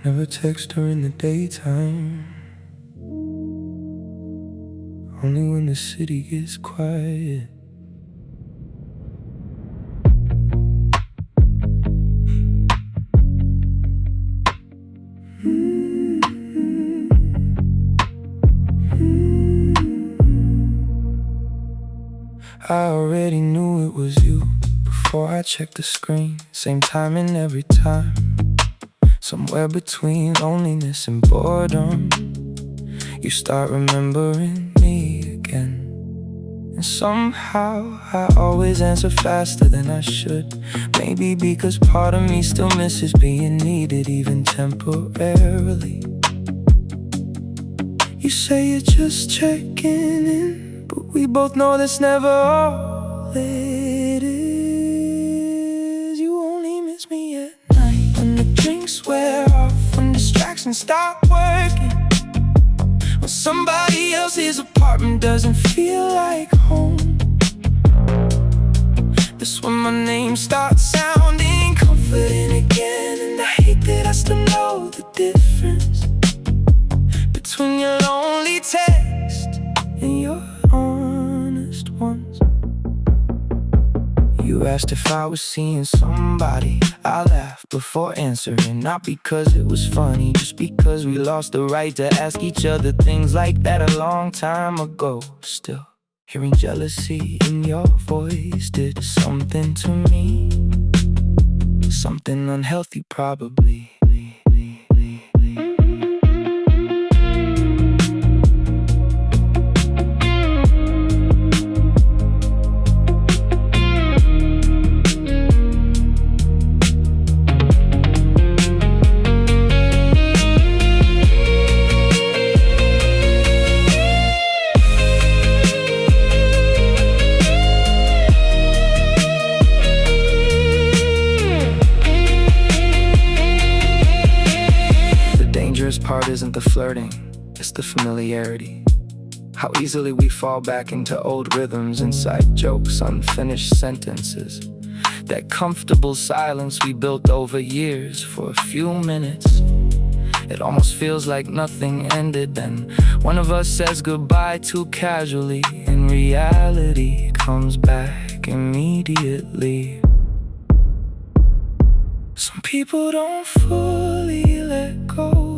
Never text her in the daytime, only when the city gets quiet. I already knew it was you before I checked the screen. Same timing every time, somewhere between loneliness and boredom. You start remembering me again. And somehow I always answer faster than I should. Maybe because part of me still misses being needed, even temporarily. You say you're just checking in, but we both know that's never all it is. You only miss me at night, when the drinks wear off, when distractions stop working, when somebody else's apartment doesn't feel like home. That's when my name starts sounding comforting again. And I hate that I still know the difference between your lonely text and your honest ones. You asked if I was seeing somebody. I laughed before answering, not because it was funny, just because we lost the right to ask each other things like that a long time ago. Still, hearing jealousy in your voice did something to me, something unhealthy probably. Part isn't the flirting, it's the familiarity. How easily we fall back into old rhythms, inside jokes, unfinished sentences. That comfortable silence we built over years for a few minutes. It almost feels like nothing ended. Then one of us says goodbye too casually, and reality comes back immediately. Some people don't fully let go.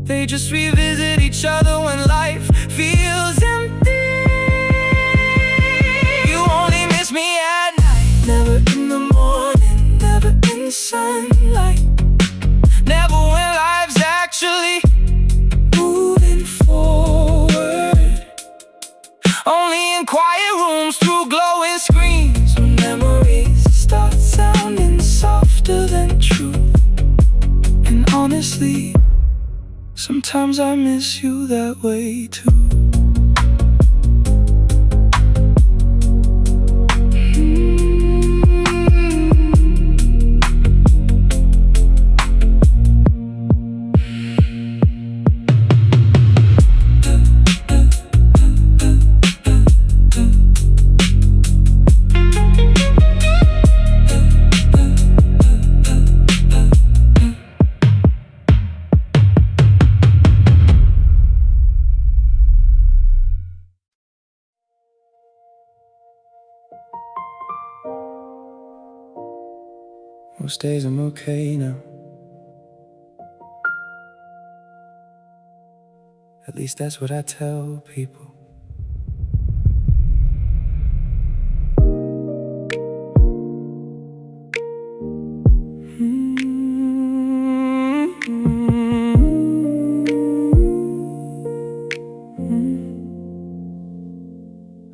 They just revisit each other when life feels empty. You only miss me at night, never in the morning, never in the sunlight, never when life's actually moving forward. Only in quiet rooms through glowing screens, when memories start sounding softer than truth. And honestly, sometimes I miss you that way too. Most days I'm okay now. At least that's what I tell people.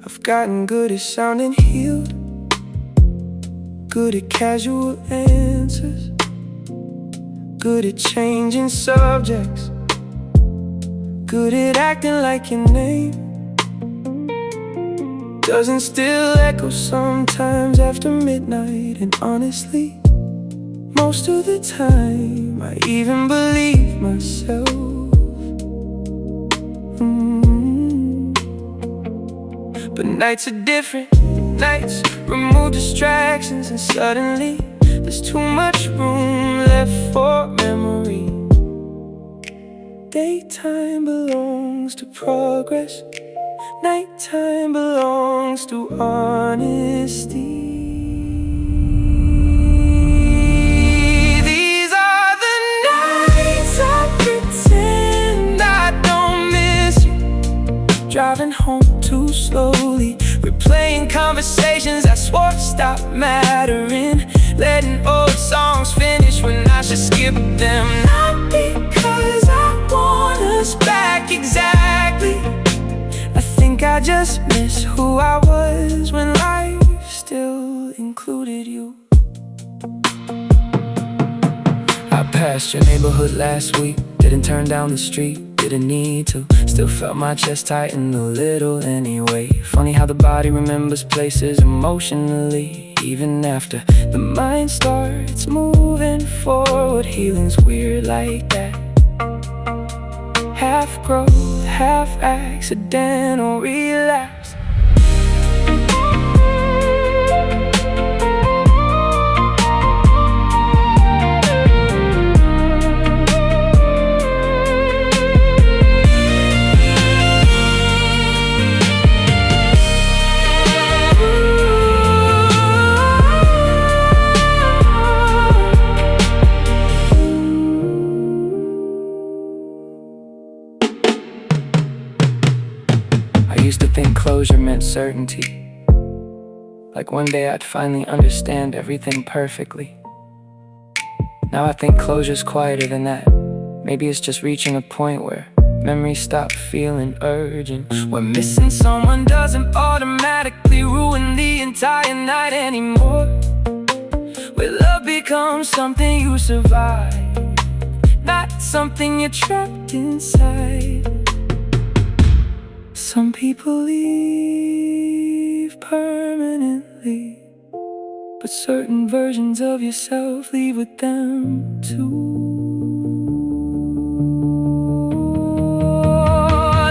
I've gotten good at sounding healed, good at casual answers, good at changing subjects, good at acting like your name doesn't still echo sometimes after midnight. And honestly, most of the time I even believe myself. But nights are different, nights, remove distractions, and suddenly there's too much room left for memory. Daytime belongs to progress, nighttime belongs to honesty. These are the nights I pretend I don't miss you, driving home too slowly, replaying conversations I swore stopped mattering, letting old songs finish when I should skip them. Not because I want us back exactly, I think I just miss who I was when life still included you. I passed your neighborhood last week, didn't turn down the street, didn't need to, still felt my chest tighten a little anyway. Funny how the body remembers places emotionally, even after the mind starts moving forward. Healing's weird like that, half growth, half accidental relapse. Used to think closure meant certainty, like one day I'd finally understand everything perfectly. Now I think closure's quieter than that. Maybe it's just reaching a point where memories stop feeling urgent, where missing someone doesn't automatically ruin the entire night anymore, where love becomes something you survive, not something you're trapped inside. Some people leave permanently, but certain versions of yourself leave with them too.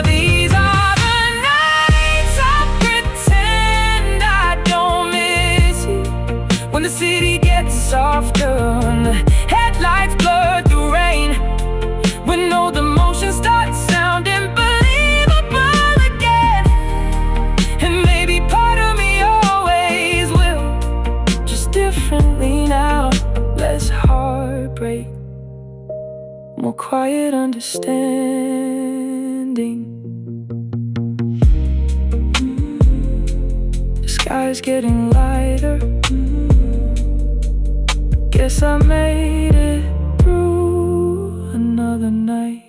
These are the nights I pretend I don't miss you, when the city gets softer and the headlights blur the rain, when all the motion starts sounding heartbreak, more quiet understanding. The sky's getting lighter, guess I made it through another night.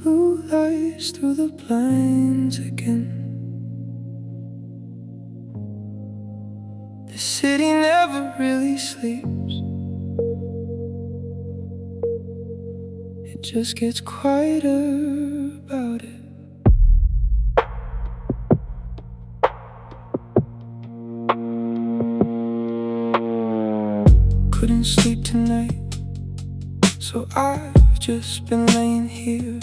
Blue lights through the blinds again. The city never really sleeps, it just gets quieter about it. Couldn't sleep tonight, so I've just been laying here,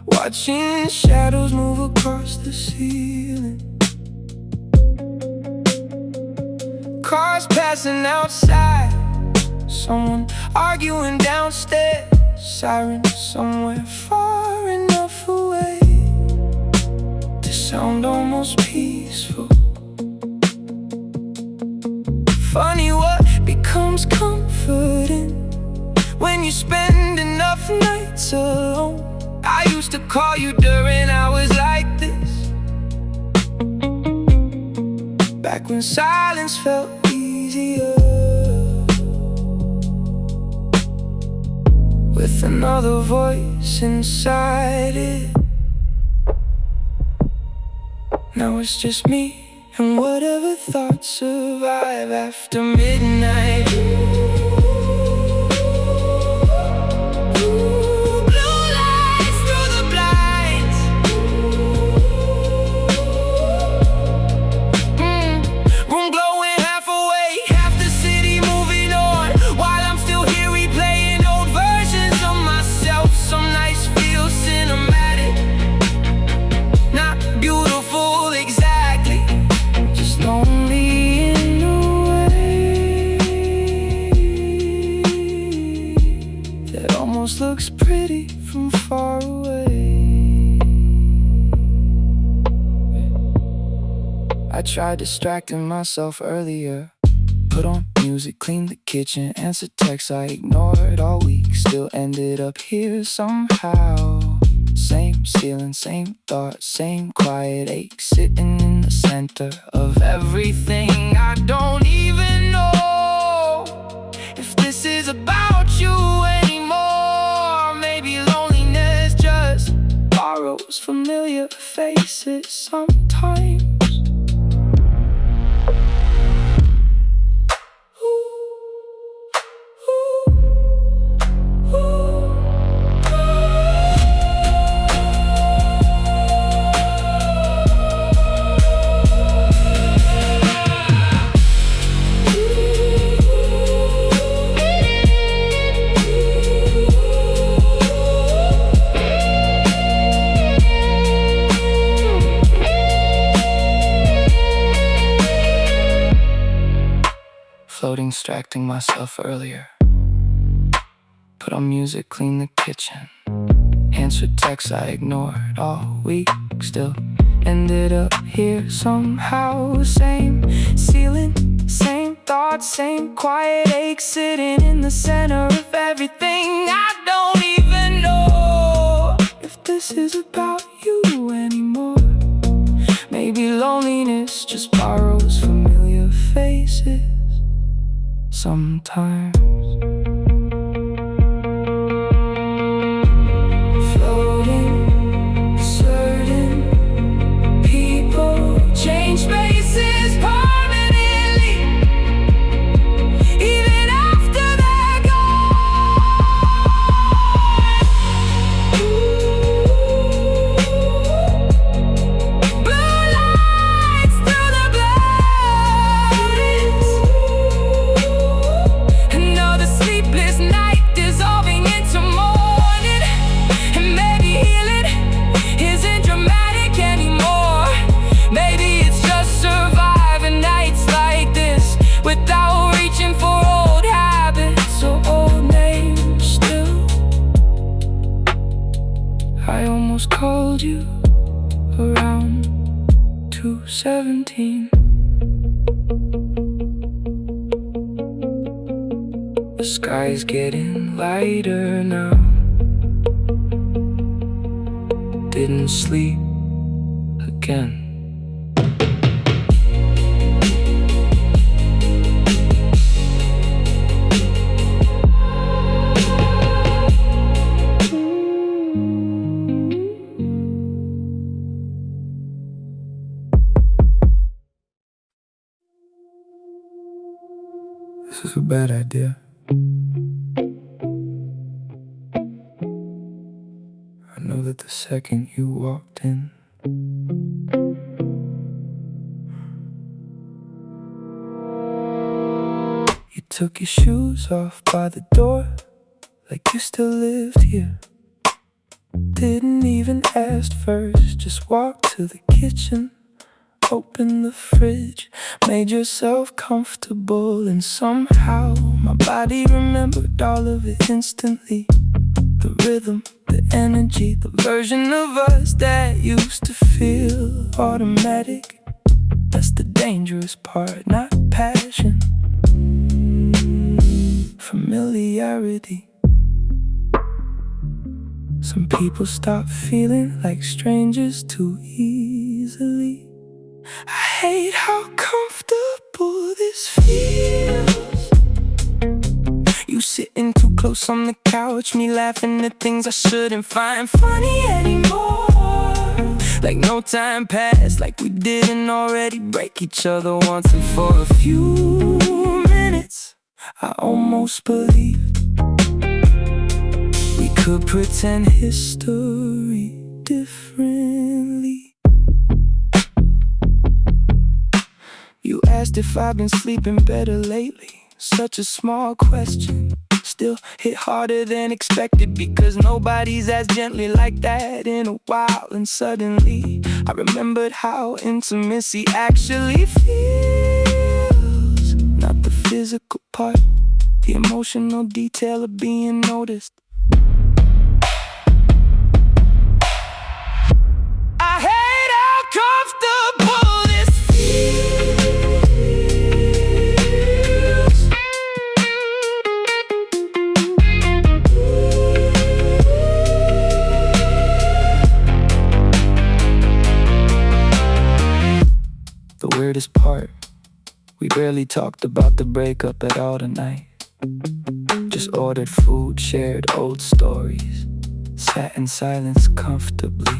watching shadows move across the ceiling. Cars passing outside, someone arguing downstairs, sirens somewhere far enough away to sound almost peaceful. Funny what becomes comforting when you spend enough nights alone. I used to call you during hours like this, back when silence felt easier, with another voice inside it. Now it's just me and whatever thoughts survive after midnight. straight from far away. I tried distracting myself earlier. Put on music, clean the kitchen, answer texts I ignored all week. Still ended up here somehow. Same ceiling, same thoughts, same quiet ache, sitting in the center of everything. I don't even know if this is about you anymore. Maybe loneliness just borrows familiar faces sometimes. Floating, distracting myself earlier. Put on music, clean the kitchen, answer texts I ignored all week. Still ended up here somehow. Same ceiling, same thoughts, same quiet ache, sitting in the center of everything. I don't even know if this is about you anymore. Maybe loneliness just borrows familiar faces sometimes. Floating, certain people change spaces permanently, even after they're gone. Blue lights through the blinds. Another sleepless night dissolving into morning. And maybe healing isn't dramatic anymore. Maybe it's just surviving nights like this without reaching for old habits or old names still. I almost called you around 2:17. The sky's getting lighter now. Didn't sleep again. This is a bad idea. I know that the second you walked in, you took your shoes off by the door, like you still lived here. Didn't even ask first, just walked to the kitchen, opened the fridge, made yourself comfortable. And somehow my body remembered all of it instantly. The rhythm, the energy, the version of us that used to feel automatic. That's the dangerous part, not passion. Familiarity. Some people stop feeling like strangers too easily. I hate how comfortable this feels. You sitting too close on the couch, me laughing at things I shouldn't find funny anymore. Like no time passed, like we didn't already break each other once. And for a few minutes I almost believed we could pretend history differently. You asked if I've been sleeping better lately. Such a small question, still hit harder than expected, because nobody's as gently like that in a while. And suddenly I remembered how intimacy actually feels. Not the physical part, the emotional detail of being noticed. apart. We barely talked about the breakup at all tonight. Just ordered food, shared old stories, sat in silence comfortably,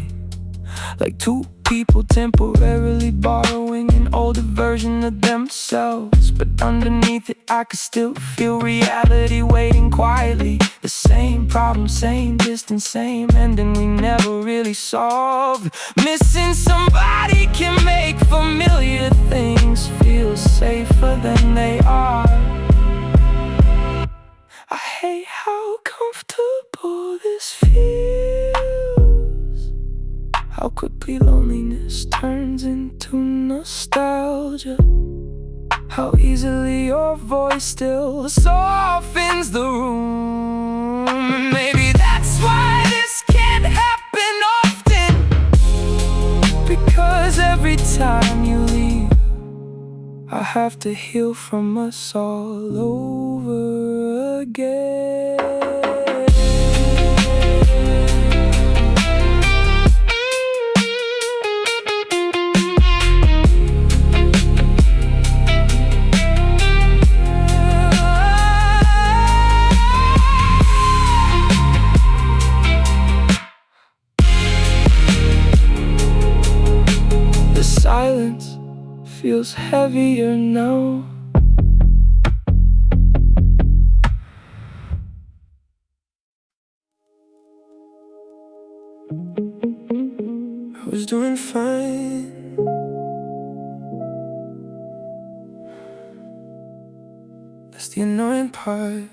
like two people temporarily borrowing an older version of themselves. But underneath it I could still feel reality waiting quietly. The same problem, same distance, same ending we never really solved. Missing somebody can make familiar things feel safer than they are. I hate how comfortable this feels, how quickly loneliness turns into nostalgia, how easily your voice still softens the room. And maybe that's why this can't happen often, because every time you leave I have to heal from us all over again. The silence feels heavier now. I was doing fine, that's the annoying part.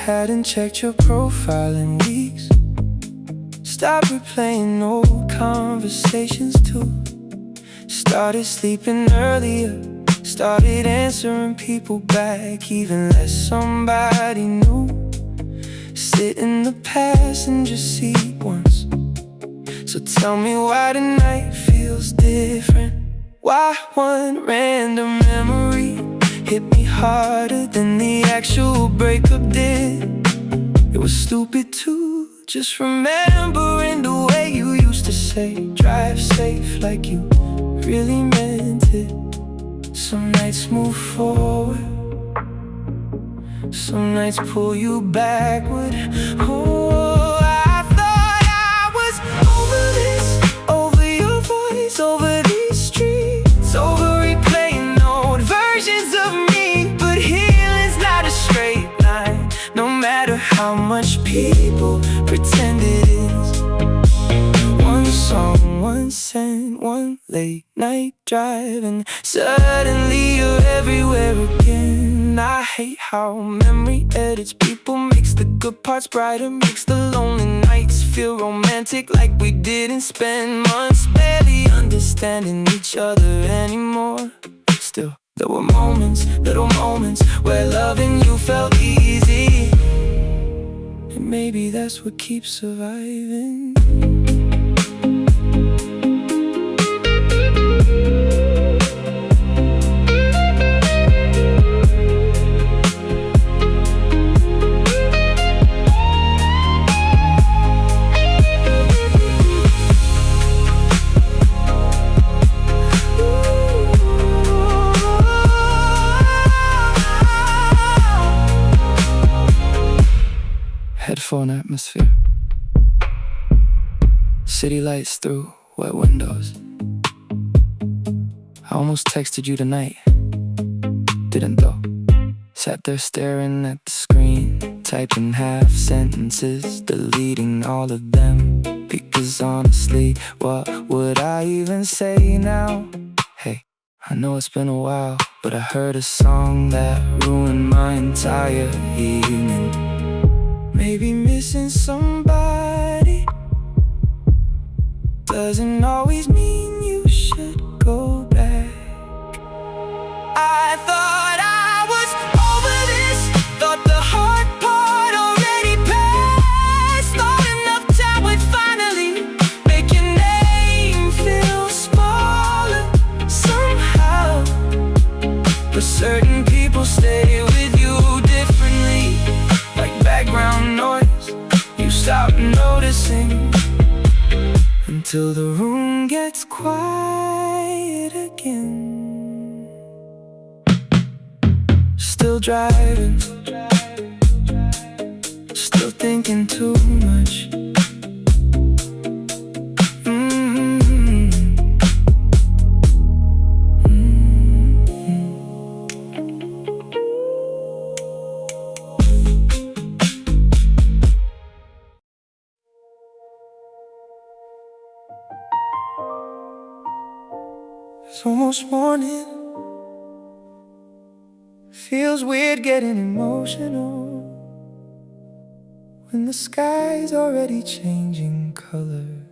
Hadn't checked your profile in weeks. Stopped replaying old conversations too. Started sleeping earlier, started answering people back, even less somebody new. Sit in the passenger seat once. So tell me why tonight feels different. Why one random memory hit me harder than the actual breakup did. It was stupid too, just remembering the way you used to say drive safe, like you really meant it. Some nights move forward, some nights pull you backward. Oh, I thought I was over this, over your voice, over these streets, over replaying old versions of me. But healing's not a straight line, no matter how much people pretend it is. One song, one scent, one late night drive, and suddenly you're everywhere again. I hate how memory edits people, makes the good parts brighter, makes the lonely nights feel romantic, like we didn't spend months barely understanding each other anymore. Still, there were moments, little moments, where loving you felt easy. And maybe that's what keeps surviving. Headphone atmosphere, city lights through wet windows. I almost texted you tonight, didn't though. Sat there staring at the screen, typing half sentences, deleting all of them. Because honestly, what would I even say now? Hey, I know it's been a while, but I heard a song that ruined my entire evening. Maybe missing somebody doesn't always mean you should go back. I thought I was over this, thought the hard part already passed. Thought enough time would finally make your name feel smaller somehow. till the room gets quiet again. Still driving, still thinking too much. It's almost morning. Feels weird getting emotional when the sky's already changing colors.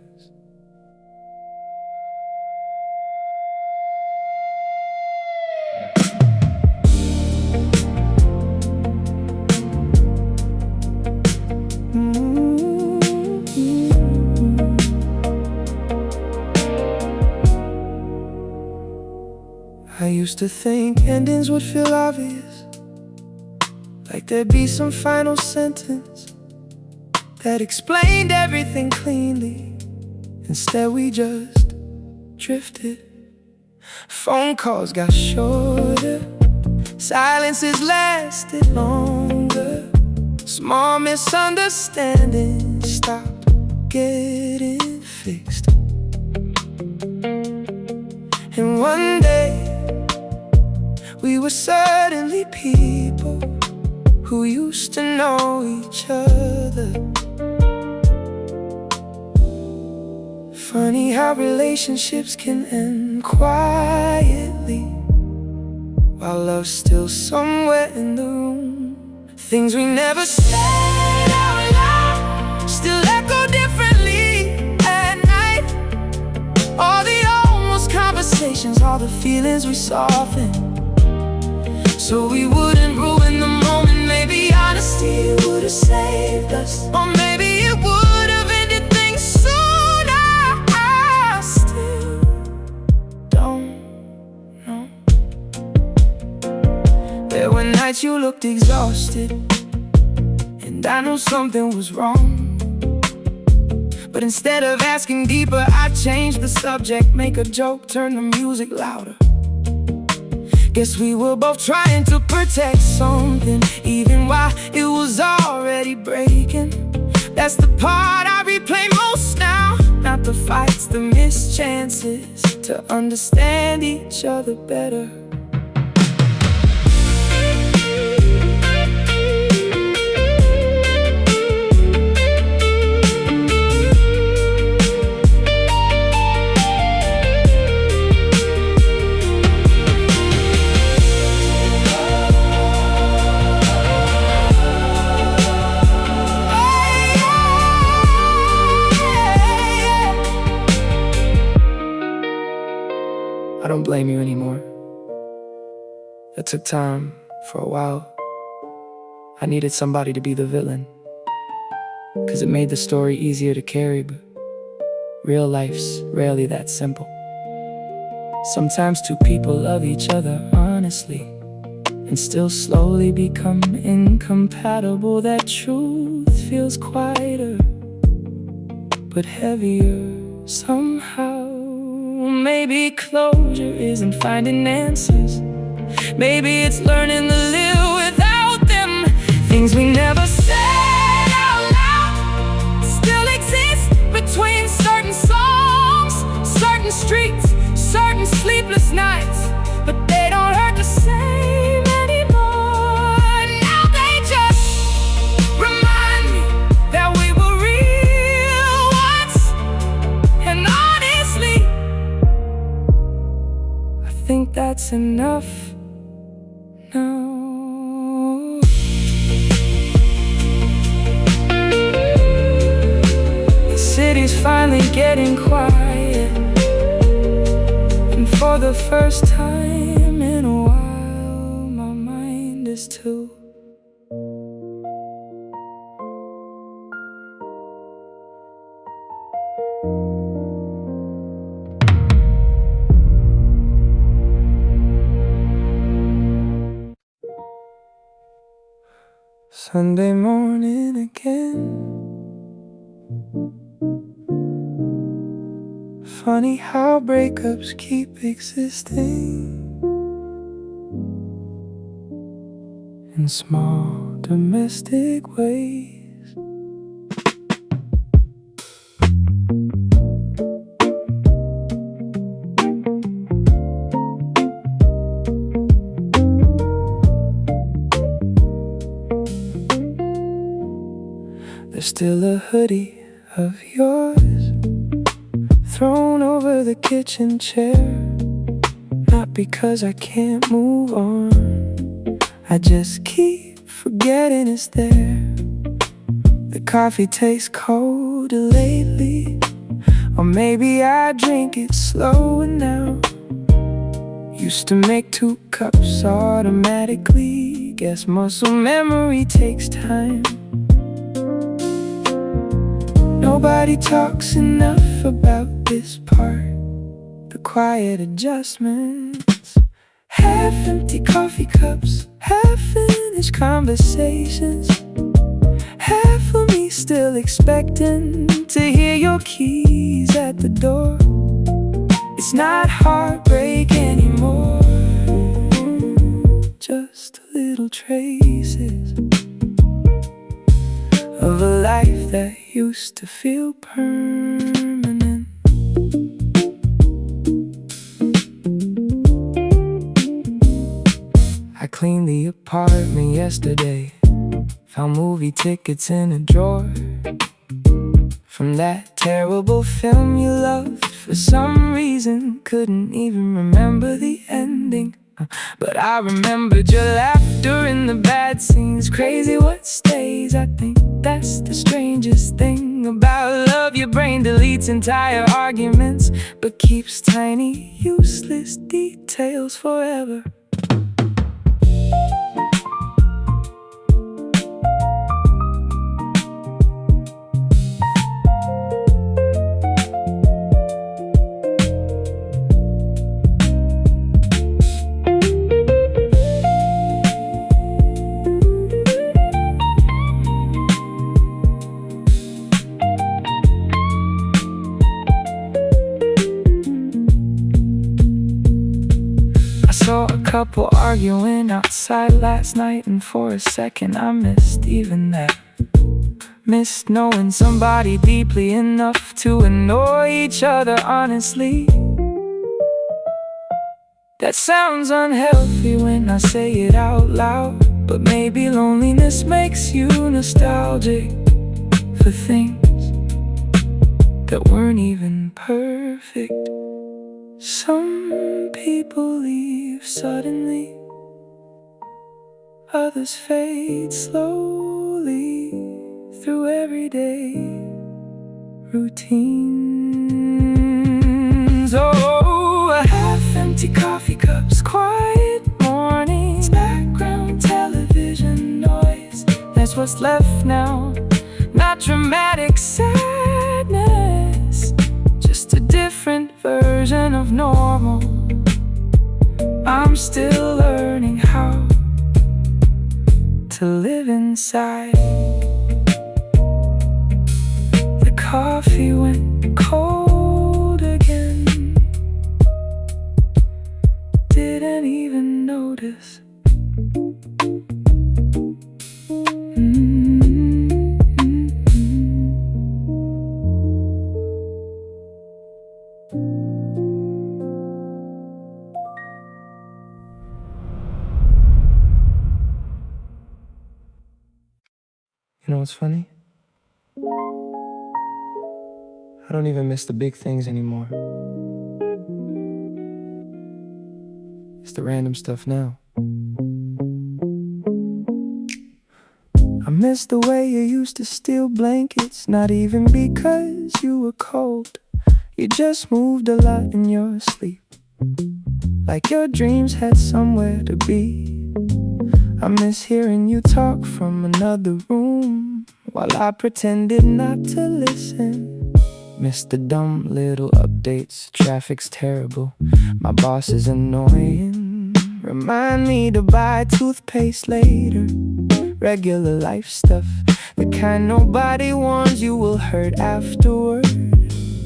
I used to think endings would feel obvious, like there'd be some final sentence that explained everything cleanly. Instead we just drifted. Phone calls got shorter, silences lasted longer. Small misunderstandings stopped getting fixed. And one day we were suddenly people who used to know each other. Funny how relationships can end quietly while love's still somewhere in the room. Things we never said out loud still echo differently at night. All the almost conversations, all the feelings we softened, so we wouldn't ruin the moment. Maybe honesty would have saved us, or maybe it would have ended things sooner. I still don't know. There were nights you looked exhausted, and I knew something was wrong. But instead of asking deeper, I changed the subject, make a joke, turn the music louder. Guess we were both trying to protect something, even while it was already breaking. That's the part I replay most now. Not the fights, the missed chances to understand each other better. I don't blame you anymore. It took time for a while. I needed somebody to be the villain, 'cause it made the story easier to carry, but real life's rarely that simple. Sometimes two people love each other honestly and still slowly become incompatible. That truth feels quieter, but heavier somehow. Maybe closure isn't finding answers. Maybe it's learning to live without them. Things we never said out loud still exist between certain songs, certain streets, certain sleepless nights, but they don't hurt the same anymore. Now they just remind me that we were real once. And honestly, I think that's enough now. The city's finally getting quiet, and for the first time in a while, my mind is too. Sunday morning again. Funny how breakups keep existing in small domestic ways. There's still a hoodie of yours thrown over the kitchen chair. Not because I can't move on, I just keep forgetting it's there. The coffee tastes colder lately, or maybe I drink it slower now. Used to make 2 cups automatically. Guess muscle memory takes time. Nobody talks enough about this part, the quiet adjustments. Half-empty coffee cups, half-finished conversations. Half of me still expecting to hear your keys at the door. It's not heartbreak anymore, just little traces of a life that used to feel permanent. I cleaned the apartment yesterday, found movie tickets in a drawer from that terrible film you loved. For some reason, couldn't even remember the ending, but I remembered your laughter in the bad scenes. Crazy what stays, I think that's the strangest thing about love. Your brain deletes entire arguments, but keeps tiny, useless details forever. Saw a couple arguing outside last night, and for a second I missed even that. Missed knowing somebody deeply enough to annoy each other honestly. That sounds unhealthy when I say it out loud, but maybe loneliness makes you nostalgic for things that weren't even perfect. Some people leave suddenly, others fade slowly through everyday routines. Oh, half-empty coffee cups, quiet mornings, background television noise. That's what's left now, not dramatic sadness, just a different version of normal. I'm still learning how to live inside. The coffee went cold again, didn't even notice. You know what's funny? I don't even miss the big things anymore. It's the random stuff now. I miss the way you used to steal blankets, not even because you were cold. You just moved a lot in your sleep, like your dreams had somewhere to be. I miss hearing you talk from another room while I pretended not to listen. Miss the dumb little updates, traffic's terrible, my boss is annoying. Remind me to buy toothpaste later. Regular life stuff, the kind nobody warns you will hurt afterward.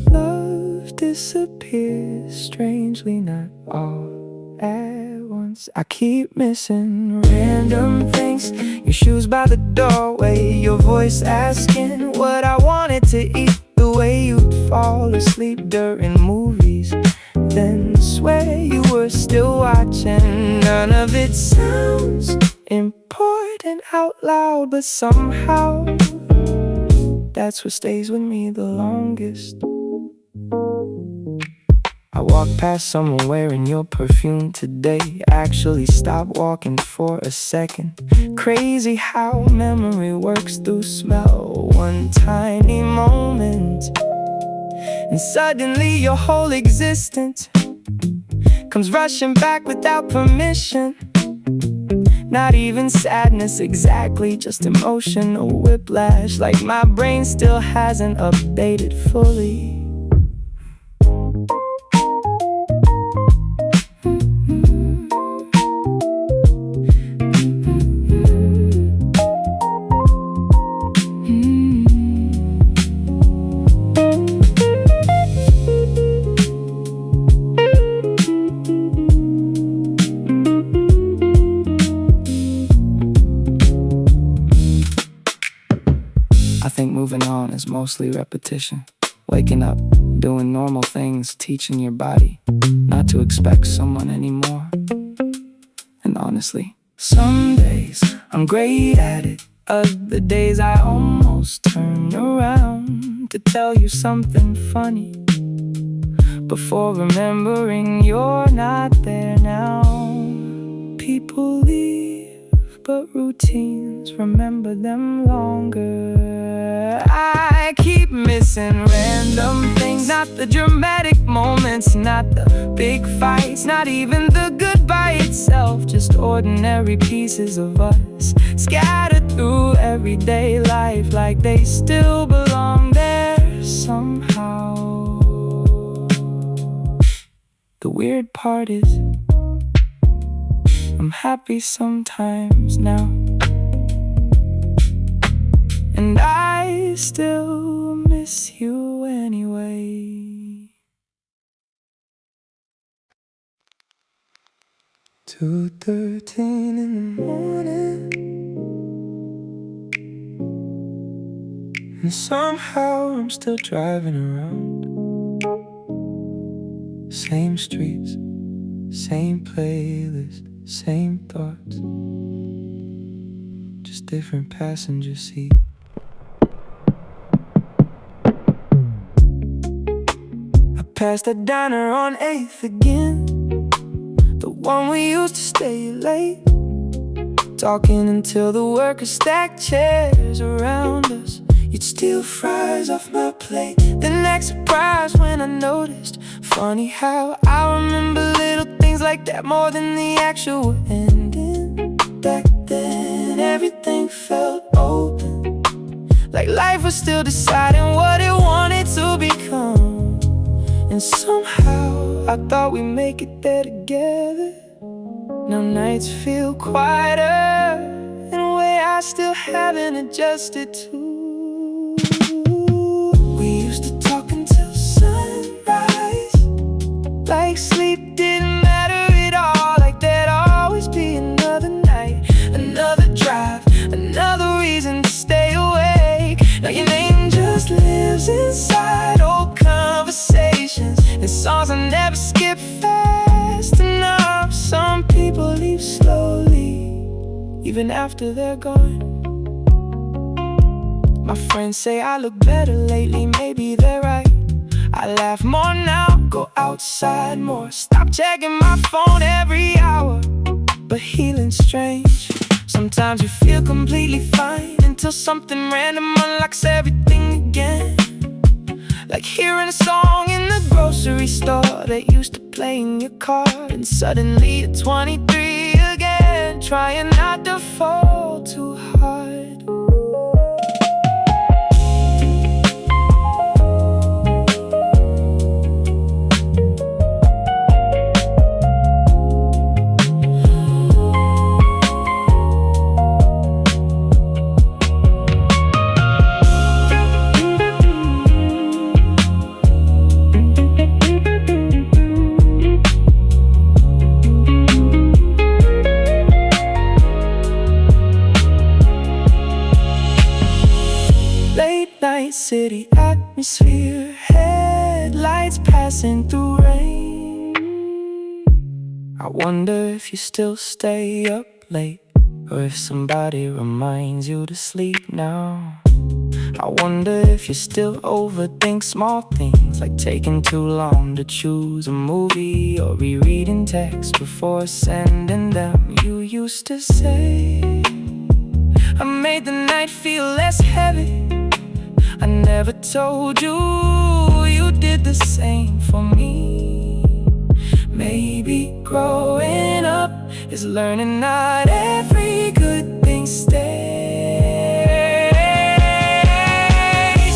Love disappears strangely, not all at once. I keep missing random things. Your shoes by the doorway, your voice asking what I wanted to eat, the way you'd fall asleep during movies, then swear you were still watching. None of it sounds important out loud, but somehow that's what stays with me the longest. I walked past someone wearing your perfume today. Actually stopped walking for a second. Crazy how memory works through smell. One tiny moment, and suddenly your whole existence comes rushing back without permission. Not even sadness exactly, just emotional whiplash. Like my brain still hasn't updated fully. I think moving on is mostly repetition. Waking up, doing normal things, teaching your body not to expect someone anymore. And honestly, some days I'm great at it. Other days I almost turn around to tell you something funny before remembering you're not there now. People leave, but routines remember them longer. I keep missing random things, not the dramatic moments, not the big fights, not even the goodbye itself. Just ordinary pieces of us scattered through everyday life, like they still belong there somehow. The weird part is I'm happy sometimes now, and I still miss you anyway. 2:13 in the morning, and somehow I'm still driving around. Same streets, same playlist, same thoughts, just different passenger seat. I passed that diner on 8th again, the one we used to stay late, talking until the workers stacked chairs around us. You'd steal fries off my plate, then act surprised when I noticed. Funny how I remember little things like that more than the actual ending. Back then everything felt open, like life was still deciding what it wanted to become. And somehow I thought we'd make it there together. Now nights feel quieter in a way I still haven't adjusted to. We used to talk until sunrise, like sleep didn't matter at all, like there'd always be another night, another drive, another reason to stay awake. Now your name just lives inside old conversations and songs I never skip fast enough. Some people leave slowly, even after they're gone. My friends say I look better lately, maybe they're right. I laugh more now, go outside more, stop checking my phone every hour. But healing's strange, sometimes you feel completely fine until something random unlocks everything again. Like hearing a song in the grocery store that used to play in your car, and suddenly you're 23 again, trying not to fall too hard. atmosphere, headlights passing through rain. I wonder if you still stay up late, or if somebody reminds you to sleep now. I wonder if you still overthink small things, like taking too long to choose a movie, or rereading texts before sending them. You used to say, I made the night feel less heavy. I never told you you did the same for me. Maybe growing up is learning not every good thing stays.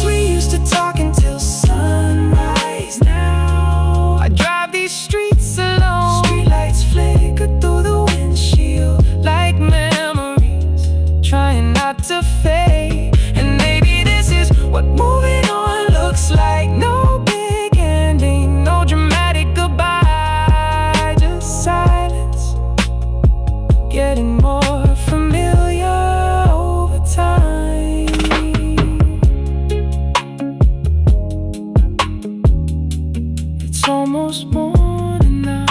We used to talk until sunrise. Now I drive these streets alone. Streetlights flicker through the windshield like memories, trying not to fade. And maybe this is what moving on looks like. No big ending, no dramatic goodbye, just silence, getting more familiar over time. It's almost morning now.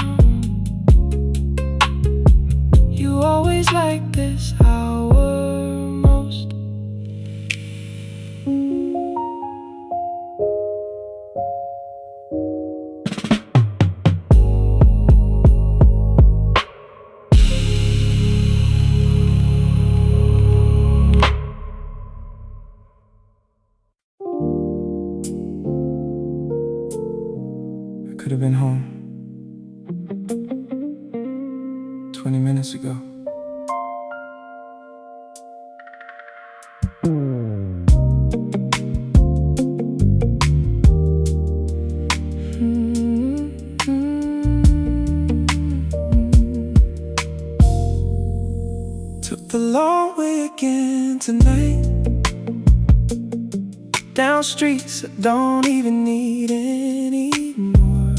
You always like this hour most. I could have been home 20 minutes ago. Took the long way again tonight, down streets I don't even need anymore,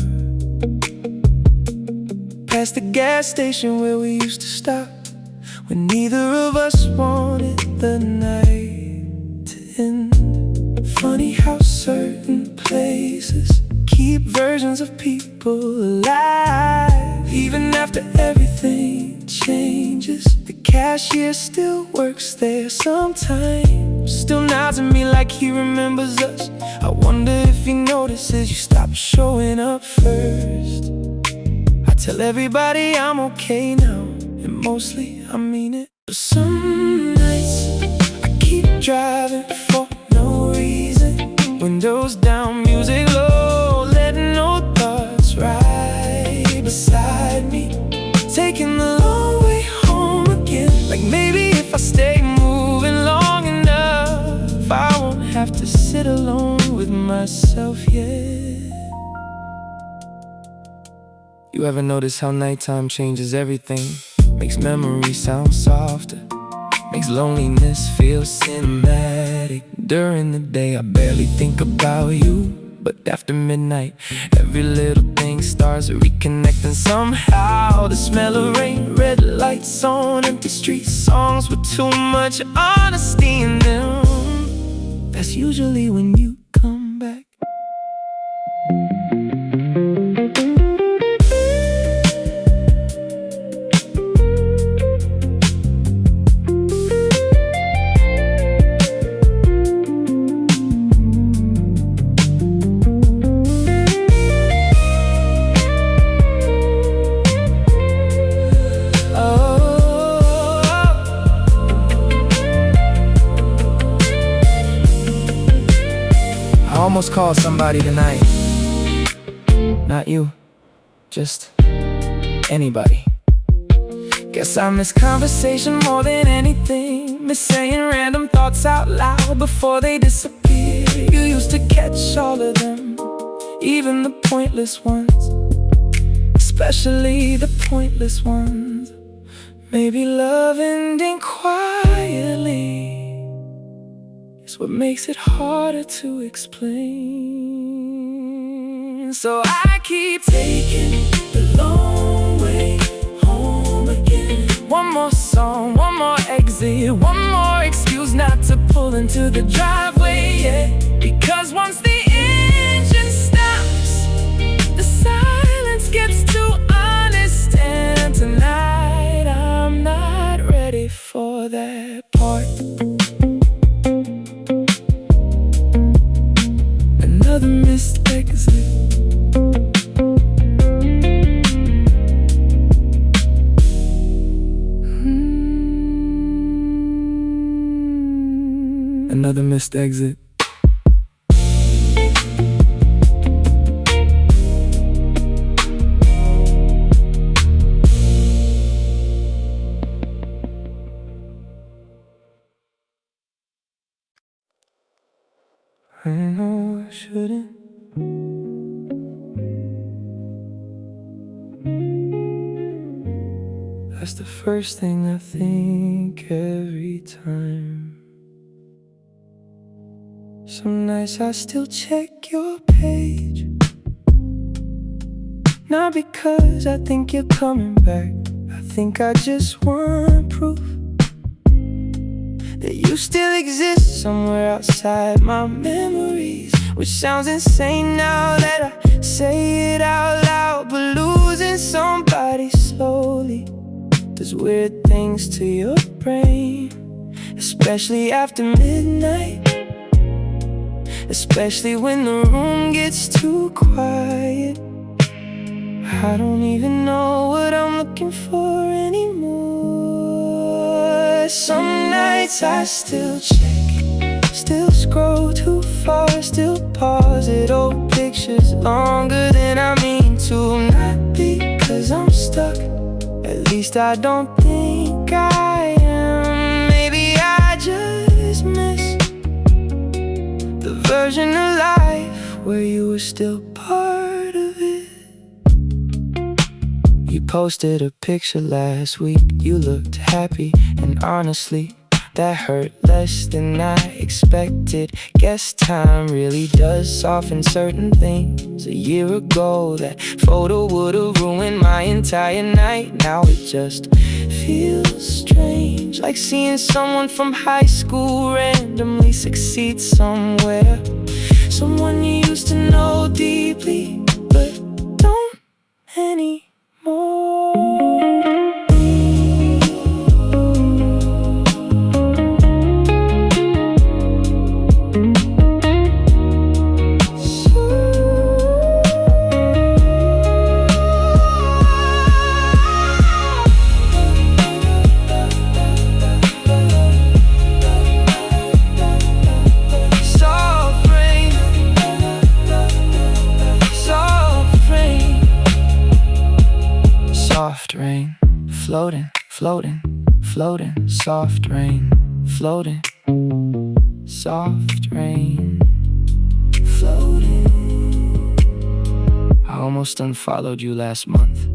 past the gas station where we used to stop when neither of us wanted the night to end. Funny how certain places keep versions of people alive, even after everything changes. The cashier still works there sometimes, still nods at me like he remembers us. I wonder if he notices you stopped showing up first. I tell everybody I'm okay now, and mostly I mean it. But some nights I keep driving for no reason, windows down, music low, letting old thoughts ride beside me, taking the long way home again. Like maybe if I stay moving long enough, I won't have to sit alone with myself yet. You ever notice how nighttime changes everything? Makes memories sound softer, makes loneliness feel cinematic. During the day I barely think about you, but after midnight every little thing starts reconnecting somehow. The smell of rain, red lights on empty streets, songs with too much honesty in them. That's usually when you come back. I almost called somebody tonight. Not you, just anybody. Guess I miss conversation more than anything, miss saying random thoughts out loud before they disappear. You used to catch all of them, even the pointless ones, especially the pointless ones. Maybe love ending quietly is what makes it harder to explain. So I keep taking the long way home again. One one more song, one more exit, one more excuse not to pull into the driveway, yeah. Because once the engine stops, the silence gets too honest. And tonight I'm not ready for that part. Another missed exit. Another missed exit. I know I shouldn't. That's the first thing I think every time. Some nights I still check your page, not because I think you're coming back. I think I just want proof that you still exist somewhere outside my memories. Which sounds insane now that I say it out loud, but losing somebody slowly does weird things to your brain. Especially after midnight, especially when the room gets too quiet. I don't even know what I'm looking for anymore. Some nights I still check, still scroll too far, still pause at old pictures longer than I mean to. Not because I'm stuck, at least I don't think I am. Maybe I just miss the version of life where you were still part of it. You posted a picture last week, you looked happy, and honestly, that hurt less than I expected. Guess time really does soften certain things. A year ago, that photo would've ruined my entire night. Now it just feels strange, like seeing someone from high school randomly succeed somewhere. Someone you used to know deeply, but don't anymore. Soft rain, floating, floating, floating. Soft rain, floating. Soft rain, floating. I almost unfollowed you last month.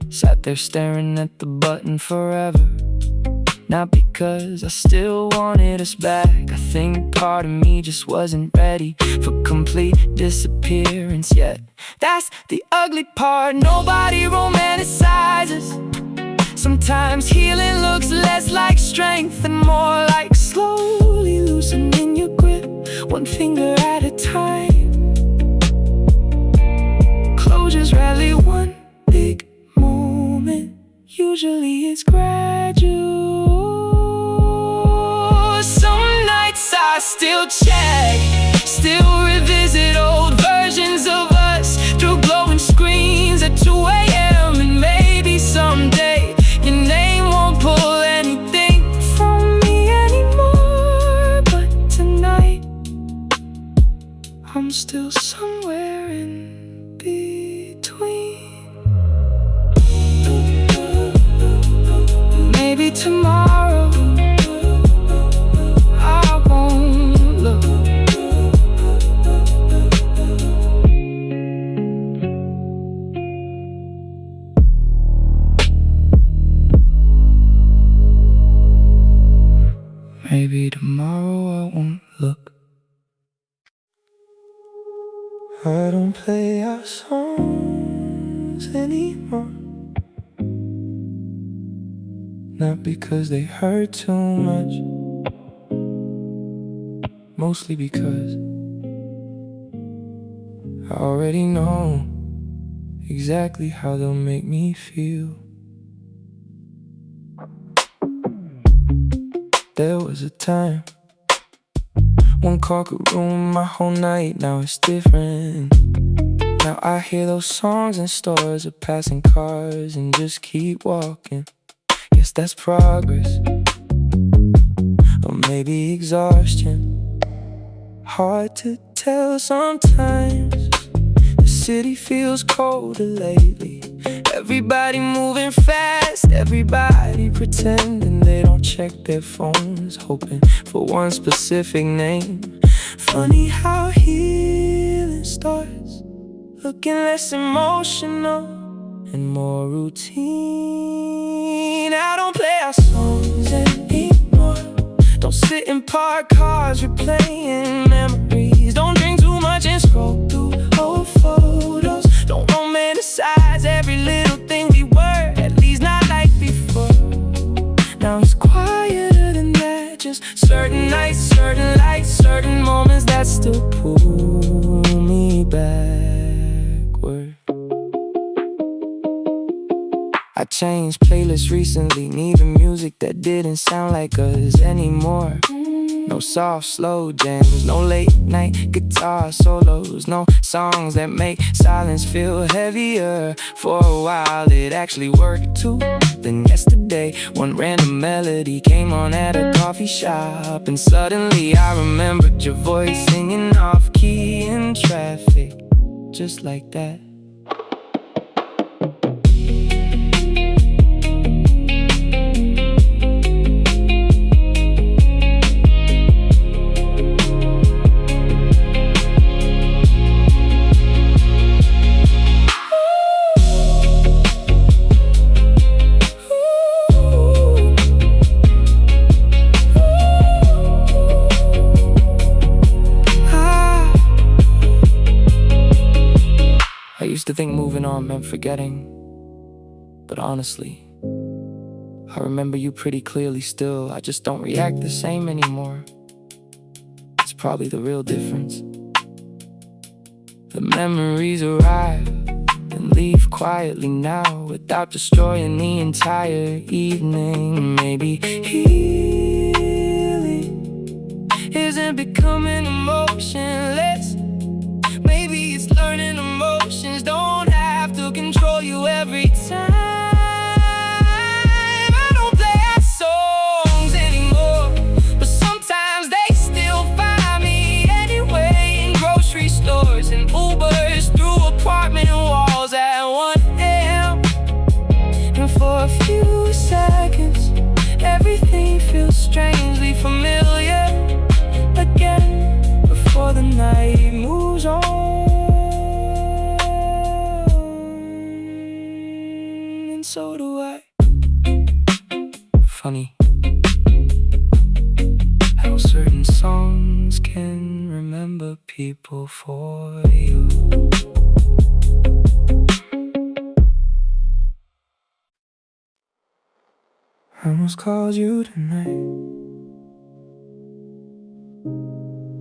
Sat there staring at the button forever. Not because I still wanted us back. I think part of me just wasn't ready for complete disappearance yet. That's the ugly part, nobody romanticizes. Sometimes healing looks less like strength and more like slowly loosening your grip, one finger at a time. Closure's rarely one big moment, usually it's gradual. Some nights I still check, still revisit old versions of us through glowing screens at 2 a.m. And maybe someday your name won't pull anything from me anymore. But tonight I'm still somewhere in between. Maybe tomorrow I won't look. Maybe tomorrow I won't look. I don't play our songs anymore. Not because they hurt too much, mostly because I already know exactly how they'll make me feel. There was a time one call could ruin my whole night. Now it's different. Now I hear those songs in stores of passing cars and just keep walking. Guess that's progress, or maybe exhaustion. Hard to tell sometimes. The city feels colder lately. Everybody moving fast, everybody pretending they don't check their phones, hoping for one specific name. Funny how healing starts looking less emotional and more routine. I don't play our songs anymore. Don't sit in parked cars replaying memories. Don't drink too much and scroll through old photos. Don't romanticize every little thing we were, at least not like before. Now it's quieter than that. Just certain nights, certain lights, certain moments that still pull me backward. I changed playlists recently, needing music that didn't sound like us anymore. No soft, slow jams, no late night guitar solos, no songs that make silence feel heavier. For a while it actually worked too. Then yesterday, one random melody came on at a coffee shop, and suddenly I remembered your voice singing off key in traffic, just like that. I used to think moving on meant forgetting, but honestly, I remember you pretty clearly still. I just don't react the same anymore. It's probably the real difference. The memories arrive and leave quietly now, without destroying the entire evening. Maybe healing isn't becoming emotionless. Maybe it's learning emotions don't have to control you every time. I don't play our songs anymore, but sometimes they still find me anyway, in grocery stores and Ubers, through apartment walls at 1 a.m. And for a few seconds, everything feels strangely familiar again, before the night moves on. So do I. Funny how certain songs can remember people for you. I almost called you tonight.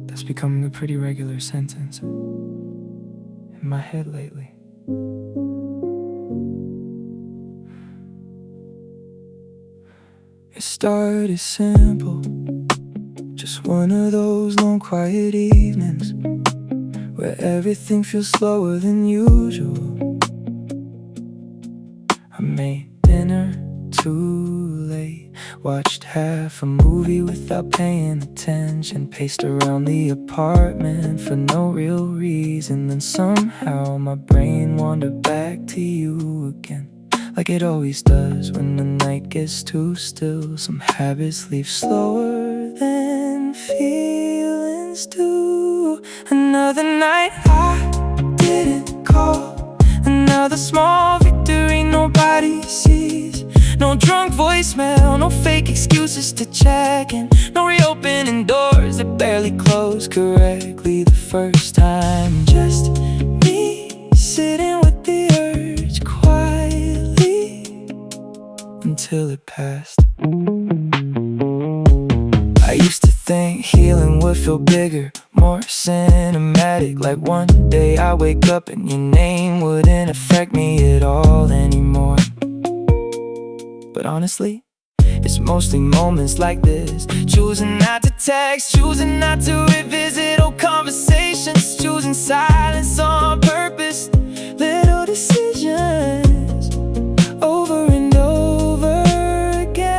That's becoming a pretty regular sentence in my head lately. It started simple, just one of those long quiet evenings where everything feels slower than usual. I made dinner too late, watched half a movie without paying attention, paced around the apartment for no real reason. Then somehow my brain wandered back to you again, like it always does when the night gets too still. Some habits leave slower than feelings do. Another night I didn't call, another small victory nobody sees. No drunk voicemail, no fake excuses to check in, no reopening doors that barely close correctly the first time. Just me sitting with the urge quietly, until until it passed. I used to think healing would feel bigger, more cinematic. Like one day I wake up and your name wouldn't affect me at all anymore. But honestly, it's mostly moments like this. Choosing not to text, choosing not to revisit old conversations, choosing silence on purpose. Little decisions over and over again.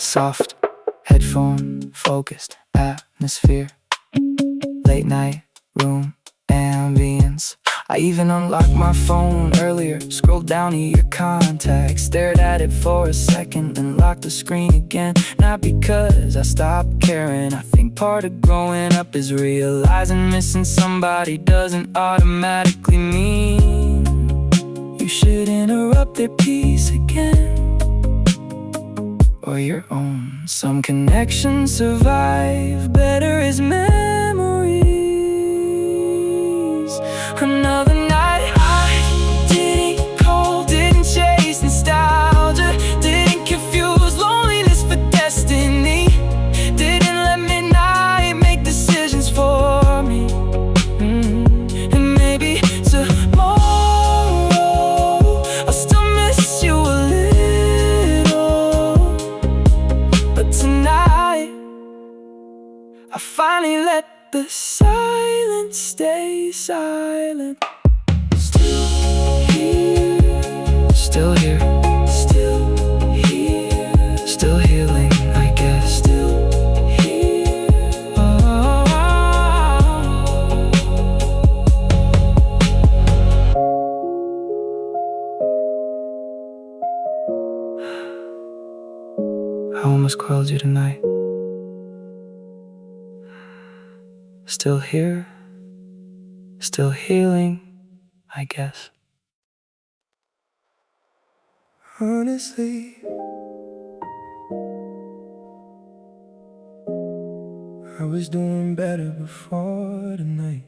Soft, headphone, focused atmosphere, late night, room, ambience. I even unlocked my phone earlier, scrolled down to your contacts, stared at it for a second, then locked the screen again. Not because I stopped caring, I think part of growing up is realizing missing somebody doesn't automatically mean you should interrupt their peace again, or your own. Some connections survive better as memories. Another night I didn't call, didn't chase nostalgia, didn't confuse loneliness for destiny, didn't let midnight make decisions for me. And maybe tomorrow I'll still miss you a little, but tonight I finally let the silence stay silent. Still here, still here, still here, still healing, I guess. Still here. I almost called you tonight. Still here, still healing, I guess. Honestly, I was doing better before tonight.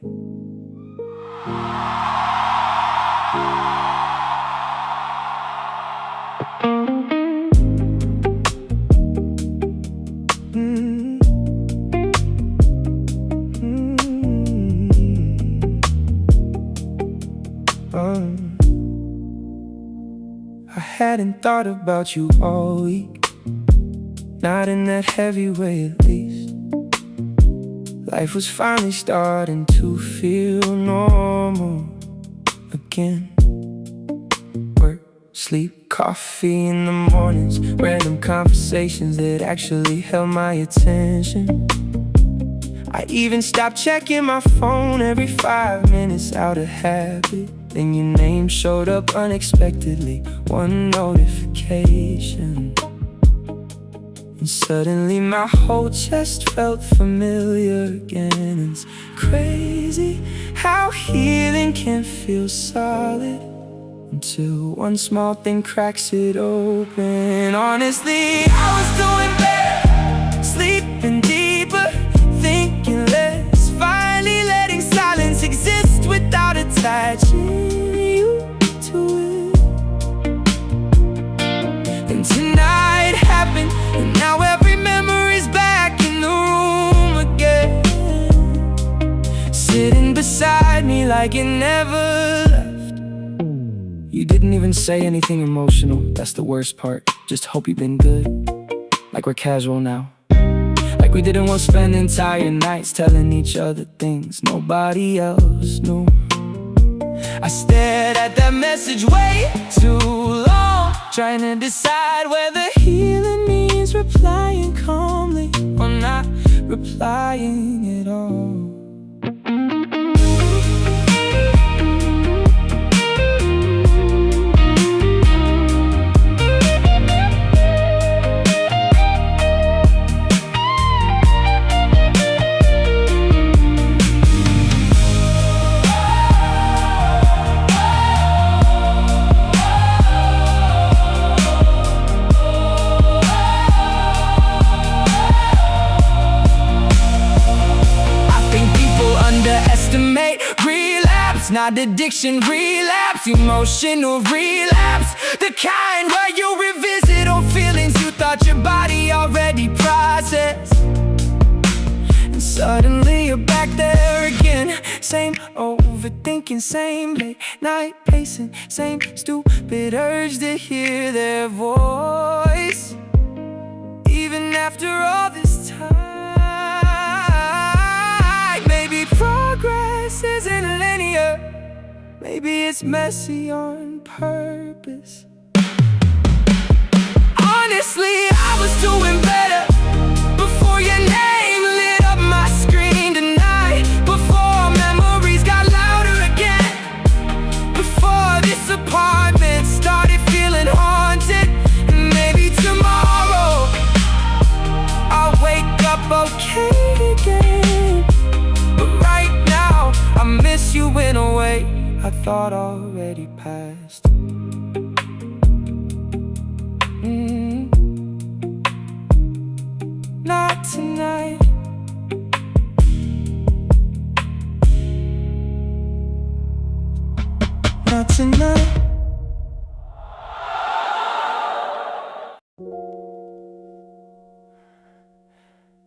I hadn't thought about you all week, not in that heavy way at least. Life was finally starting to feel normal again. Work, sleep, coffee in the mornings, random conversations that actually held my attention. I even stopped checking my phone every 5 minutes out of habit. Then your name showed up unexpectedly, one notification, and suddenly my whole chest felt familiar again. It's crazy how healing can feel solid until one small thing cracks it open. Honestly, I was doing better, sleeping deeper, thinking less, finally letting silence exist without attaching you to it. And tonight happened, and now every memory's back in the room again, sitting beside me like it never left. You didn't even say anything emotional, that's the worst part. Just hope you've been good, like we're casual now. Like we didn't want to spend entire nights telling each other things nobody else knew. I stared at that message way too long, trying to decide whether healing means replying calmly or not replying at all. relapse, not addiction, relapse. Emotional relapse, the kind where you revisit old feelings you thought your body already processed. And suddenly you're back there again. Same overthinking, same late night pacing, same stupid urge to hear their voice. Even after all this time, maybe progress isn't linear. Maybe it's messy on purpose. Honestly, I was doing better before your name lit up my screen tonight. Before memories got louder again. Before this apartment started feeling haunted. And maybe tomorrow I'll wake up okay again. But right now I miss you in a way I thought already passed. Not tonight. Not tonight.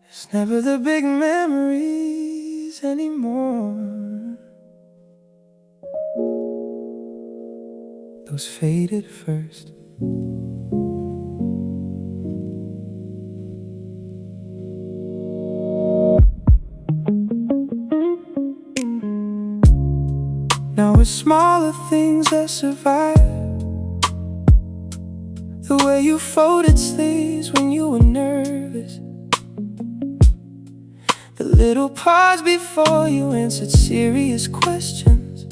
It's never the big memories anymore. Those faded first. Now it's smaller things that survive. The way you folded sleeves when you were nervous. The little pause before you answered serious questions.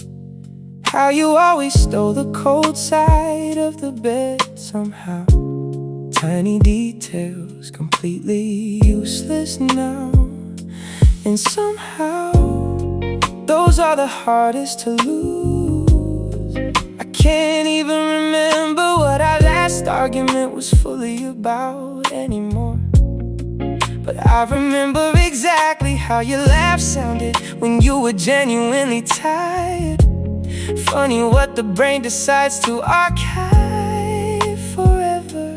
How you always stole the cold side of the bed somehow. Tiny details completely useless now. And somehow those are the hardest to lose. I can't even remember what our last argument was fully about anymore. But I remember exactly how your laugh sounded when you were genuinely tired. Funny what the brain decides to archive forever.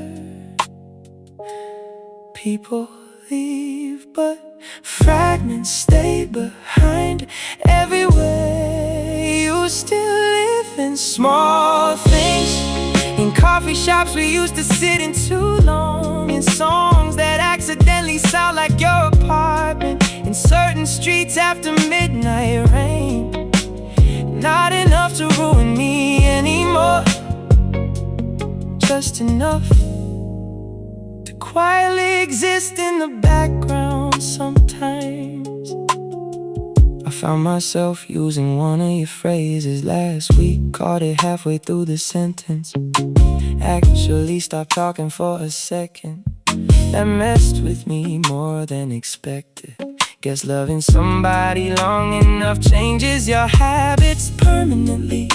People leave, but fragments stay behind. Everywhere you still live in small things. In coffee shops we used to sit in too long. In songs that accidentally sound like your apartment. In certain streets after midnight rain. Not enough to ruin me anymore. Just enough to quietly exist in the background sometimes. I found myself using one of your phrases last week. Caught it halfway through the sentence. Actually stopped talking for a second. That messed with me more than expected. Guess loving somebody long enough changes your habits permanently.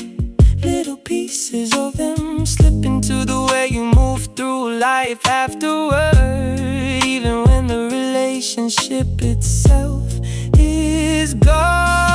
Little pieces of them slip into the way you move through life afterward. Even when the relationship itself is gone.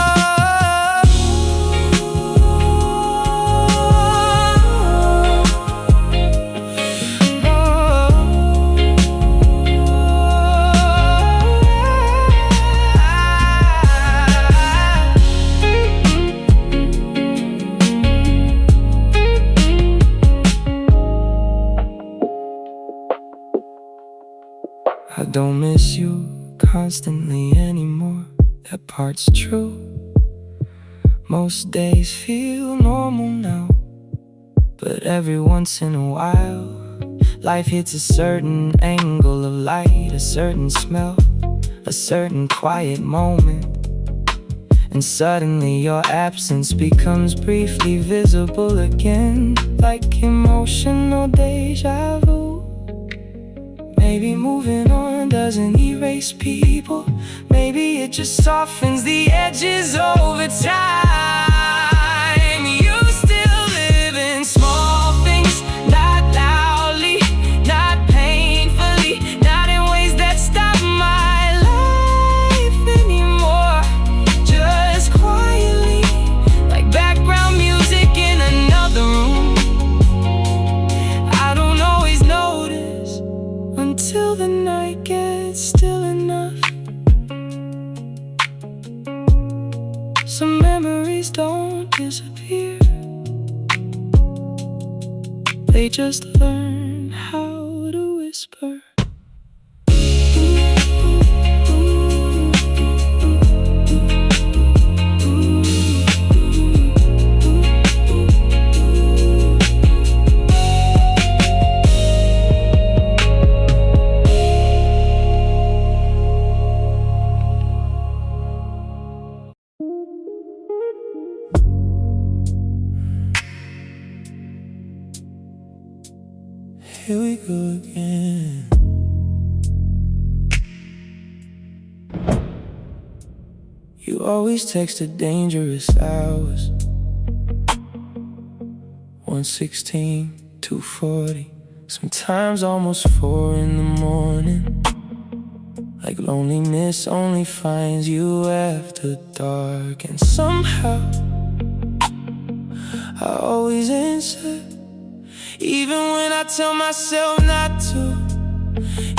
I don't miss you constantly anymore. That part's true. Most days feel normal now. But every once in a while, life hits a certain angle of light, a certain smell, a certain quiet moment. And suddenly your absence becomes briefly visible again. Like emotional deja vu. Maybe moving on doesn't erase people. Maybe it just softens the edges over time. You still live in small things, not loudly, not painfully, not in ways that stop my life anymore. Just quietly, like back memories don't disappear. They just learn how to whisper. Here we go again. You always text at dangerous hours. 1:16, 2:40, sometimes almost 4 in the morning. Like loneliness only finds you after dark. And somehow I always answer, even when I tell myself not to,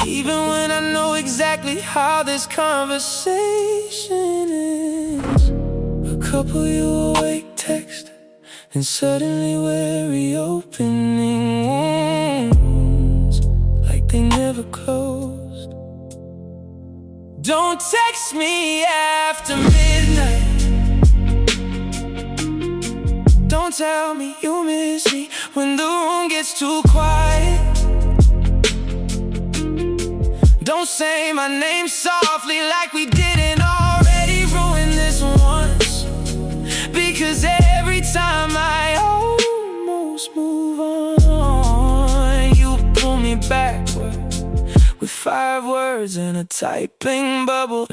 even when I know exactly how this conversation ends. A couple you awake text, and suddenly we're reopening wounds like they never closed. Don't text me after midnight. Don't tell me you miss me when the room gets too quiet. Don't say my name softly like we didn't already ruin this once. Because every time I almost move on, you pull me backward with 5 words in a typing bubble.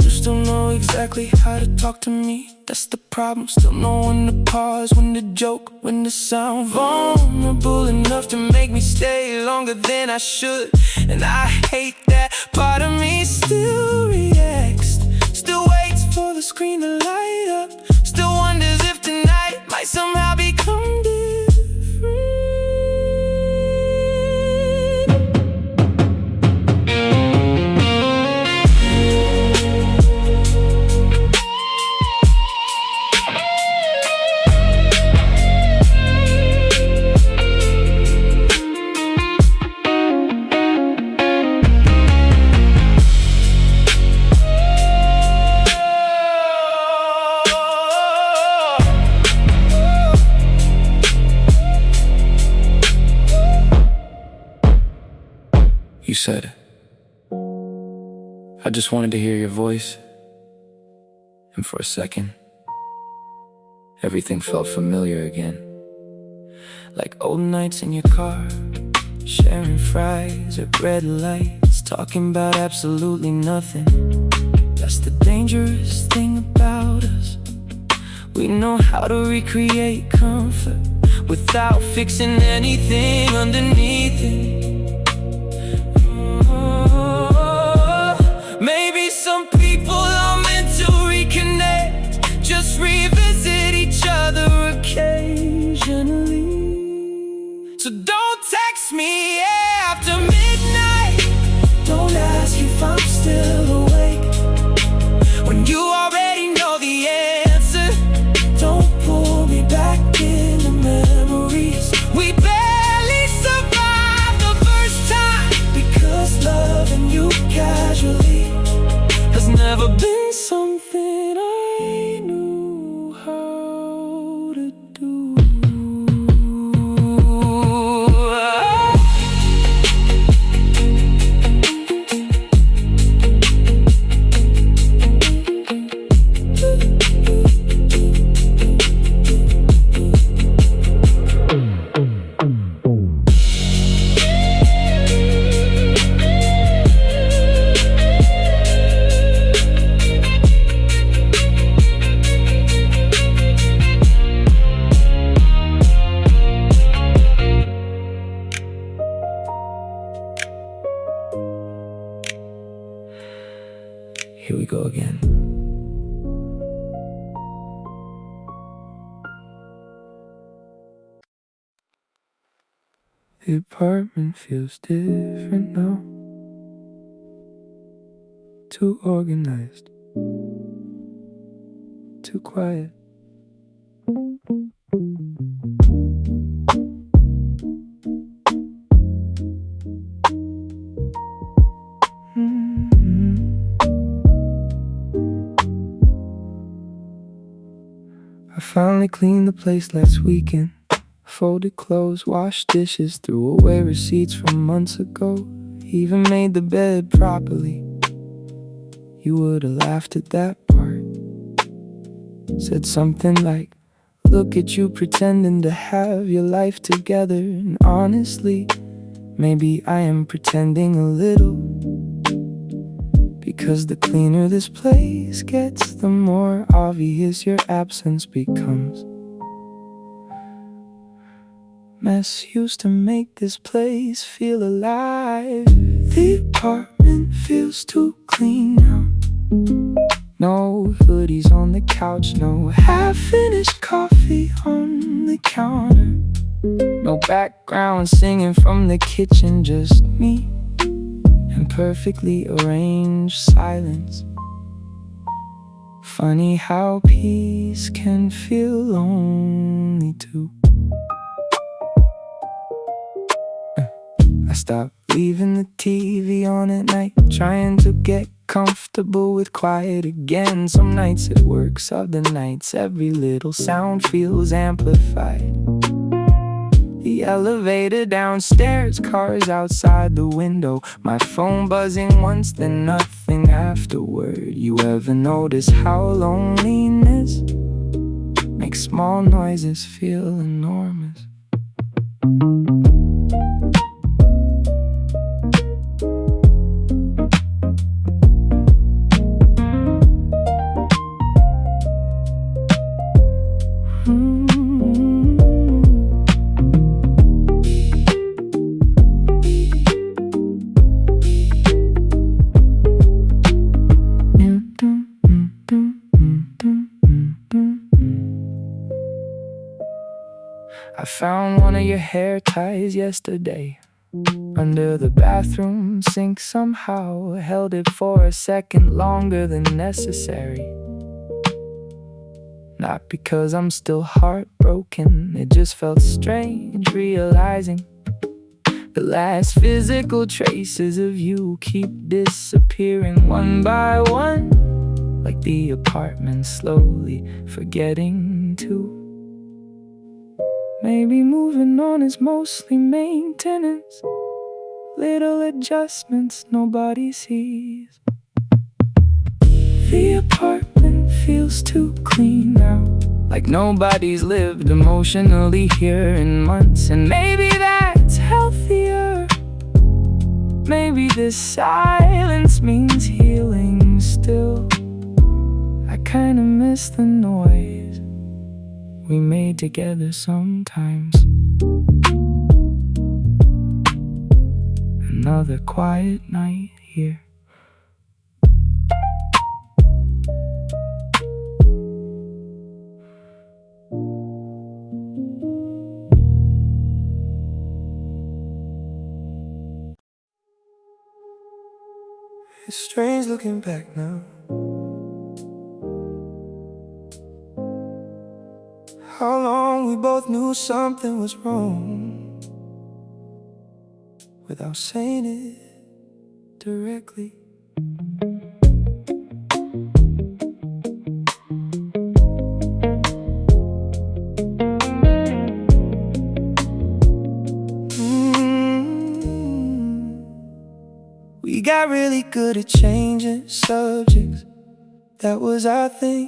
You still know exactly how to talk to me. That's the problem. Still know when to pause, when to joke, when to sound vulnerable enough to make me stay longer than I should. And I hate that part of me still reacts, still waits for the screen to light up, still wonders if tonight might somehow become different. You said, I just wanted to hear your voice. And for a second, everything felt familiar again. Like old nights in your car, sharing fries at red lights, talking about absolutely nothing. That's the dangerous thing about us. We know how to recreate comfort without fixing anything underneath it. Maybe some people are meant to reconnect, just revisit each other occasionally. So don't text me after midnight. Don't ask if I'm still awake when you already know the answer. Don't pull me back into memories we barely survived the first time. Because loving you casually has never been something I knew how to do. Here we go again. The apartment feels different now. Too organized, too quiet. I finally cleaned the place last weekend. Folded clothes, washed dishes, threw away receipts from months ago. Even made the bed properly. You would've laughed at that part. Said something like, look at you pretending to have your life together. And honestly, maybe I am pretending a little. Because the cleaner this place gets, the more obvious your absence becomes. Mess used to make this place feel alive. The apartment feels too clean now. No hoodies on the couch, no half-finished coffee on the counter. No background singing from the kitchen, just me and perfectly arranged silence. Funny how peace can feel lonely too. I stopped leaving the TV on at night, trying to get comfortable with quiet again. Some nights it works, other nights every little sound feels amplified. The elevator downstairs, cars outside the window, my phone buzzing once, then nothing afterward. You ever notice how loneliness makes small noises feel enormous? I found one of your hair ties yesterday under the bathroom sink. Somehow held it for a second longer than necessary. Not because I'm still heartbroken, it just felt strange realizing the last physical traces of you keep disappearing one by one, like the apartment slowly forgetting to. Maybe moving on is mostly maintenance, little adjustments nobody sees. The apartment feels too clean now, like nobody's lived emotionally here in months. And maybe that's healthier. Maybe this silence means healing still. I kinda miss the noise we made together sometimes. Another quiet night here. It's strange looking back now. How long we both knew something was wrong without saying it directly. We got really good at changing subjects, that was our thing.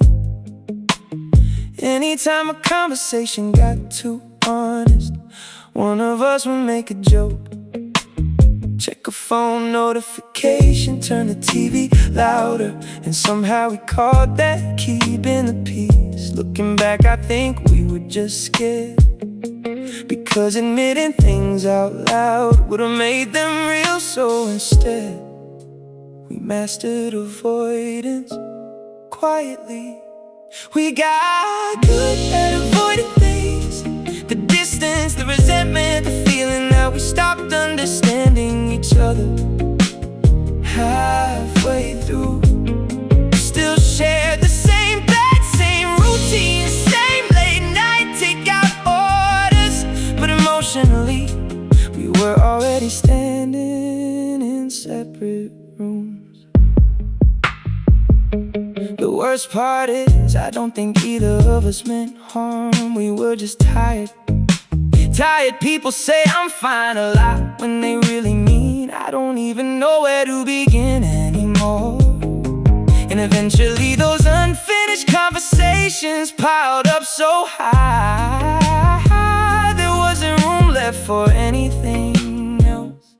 Anytime a conversation got too honest, one of us would make a joke. Check a phone notification, turn the TV louder, and somehow we caught that, keeping the peace. Looking back, I think we were just scared, because admitting things out loud would've made them real. So instead, we mastered avoidance quietly. We got good at avoiding things, the distance, the resentment, the feeling that we stopped understanding each other. Halfway through, still shared the same bed, same routine, same late separate rooms. The worst part is I don't think either of us meant harm. We were just tired. Tired people say I'm fine a lot when they really mean I don't even know where to begin anymore. And eventually those unfinished conversations piled up so high, there wasn't room left for anything else.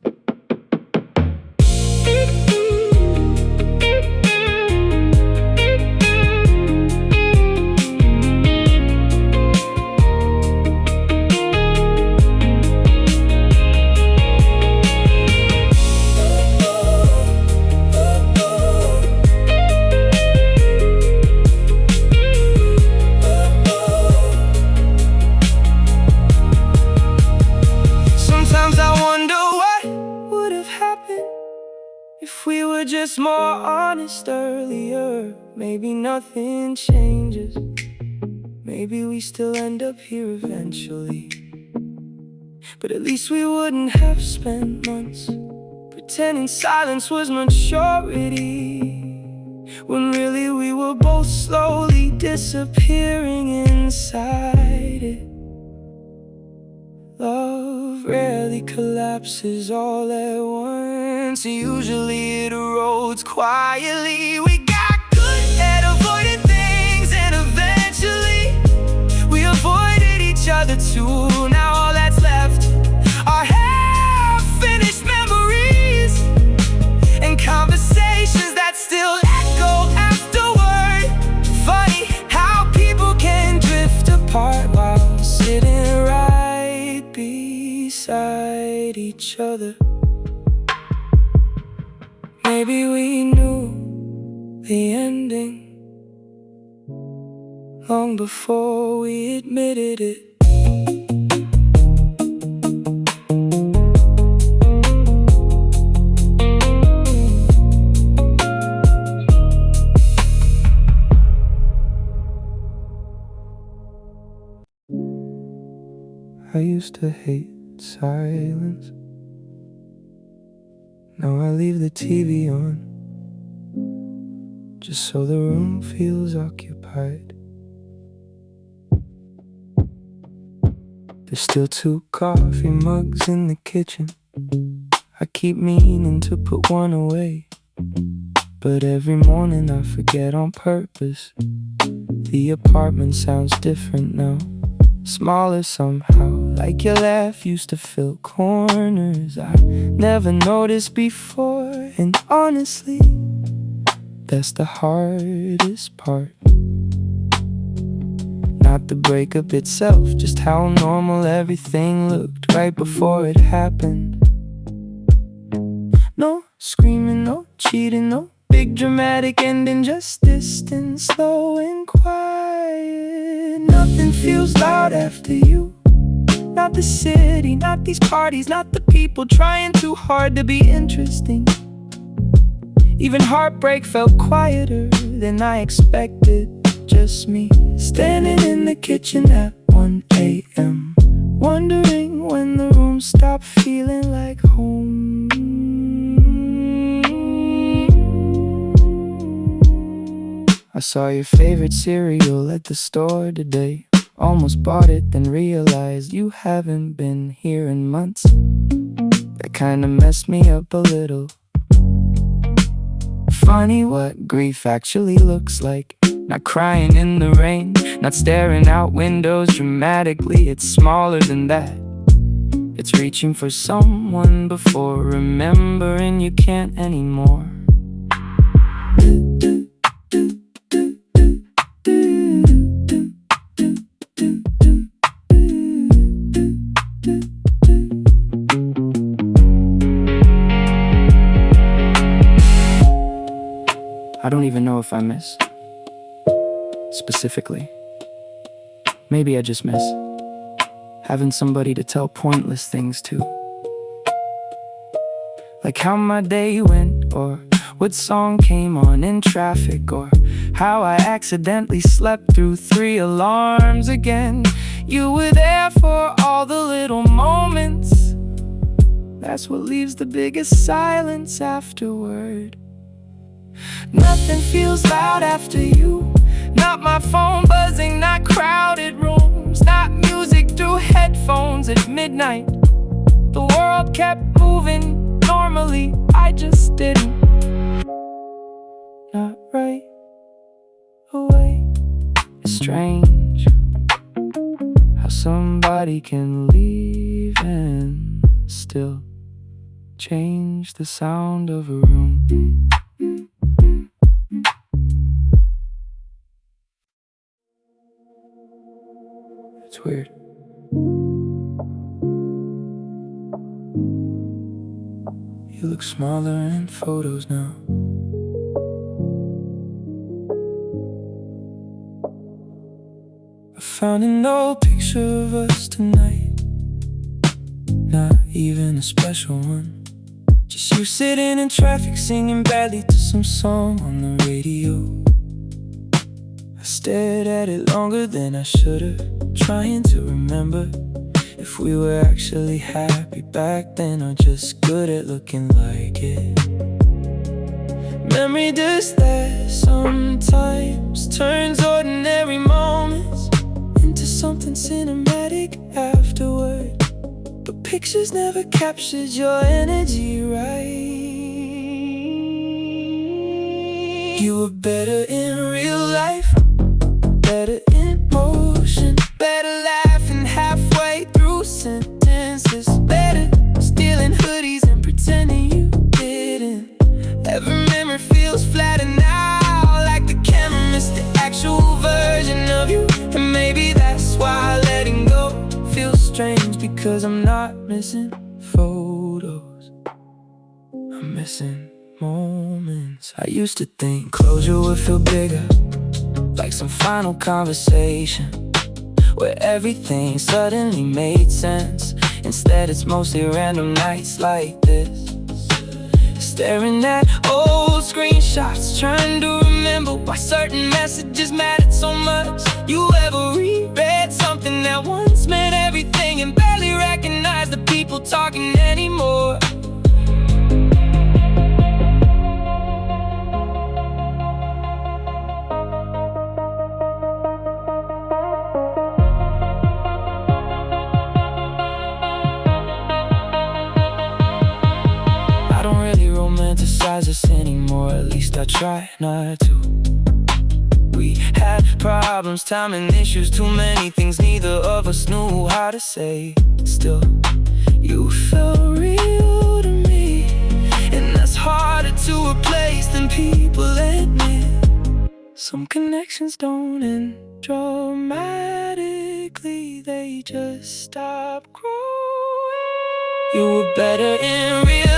If we were just more honest earlier, maybe nothing changes. Maybe we still end up here eventually. But at least we wouldn't have spent months pretending silence was maturity, when really we were both slowly disappearing inside it. Love rarely collapses all at once. Usually it erodes quietly. We got good at avoiding things, and eventually we avoided each other too. Now all that's left are half-finished memories and conversations that still echo afterward. Funny how people can drift apart while sitting right beside each other. Maybe we knew the ending long before we admitted it. I used to hate silence. Now I leave the TV on, just so the room feels occupied. There's still 2 coffee mugs in the kitchen. I keep meaning to put one away, but every morning I forget on purpose. The apartment sounds different now, smaller somehow, like your laugh used to fill corners I never noticed before. And honestly, that's the hardest part. Not the breakup itself, just how normal everything looked right before it happened. No screaming, no cheating, no big dramatic ending, just distant, slow and quiet. Nothing feels loud after you. Not the city, not these parties, not the people trying too hard to be interesting. Even heartbreak felt quieter than I expected. Just me standing in the kitchen at 1 a.m., wondering when the room stopped feeling like home. I saw your favorite cereal at the store today. Almost bought it, then realized you haven't been here in months. That kinda messed me up a little. Funny what grief actually looks like. Not crying in the rain, not staring out windows dramatically. It's smaller than that. It's reaching for someone before remembering you can't anymore. I don't even know if I miss specifically. Maybe I just miss having somebody to tell pointless things to, like how my day went, or what song came on in traffic, or how I accidentally slept through 3 alarms again. You were there for all the little moments That's what leaves the biggest silence afterward. Nothing feels loud after you. Not my phone buzzing, not crowded rooms, not music through headphones at midnight. The world kept moving normally, I just didn't. Not right away. It's strange how somebody can leave and still change the sound of a room. It's weird. You look smaller in photos now. I found an old picture of us tonight. Not even a special one. Just you sitting in traffic singing badly to some song on the radio. I stared at it longer than I should've, trying to remember if we were actually happy back then or just good at looking like it. Memory does that sometimes, turns ordinary moments into something cinematic afterward. But pictures never captured your energy right. You were better in real life, better in motion, better laughing halfway through sentences, better stealing hoodies and pretending you didn't. Every memory feels flatter now, like the camera missed the actual version of you. And maybe that's why letting go feels strange, because I'm not missing photos, I'm missing moments. I used to think closure would feel bigger, like some final conversation where everything suddenly made sense. Instead it's mostly random nights like this, staring at old screenshots, trying to remember why certain messages mattered so much. You ever reread something that once meant everything and barely recognized the people talking anymore? I don't really romanticize this anymore, at least I try not to. We had problems, time and issues, too many things neither of us knew how to say. Still, you felt real to me, and that's harder to replace than people admit. Some connections don't end dramatically, they just stop growing. You were better in real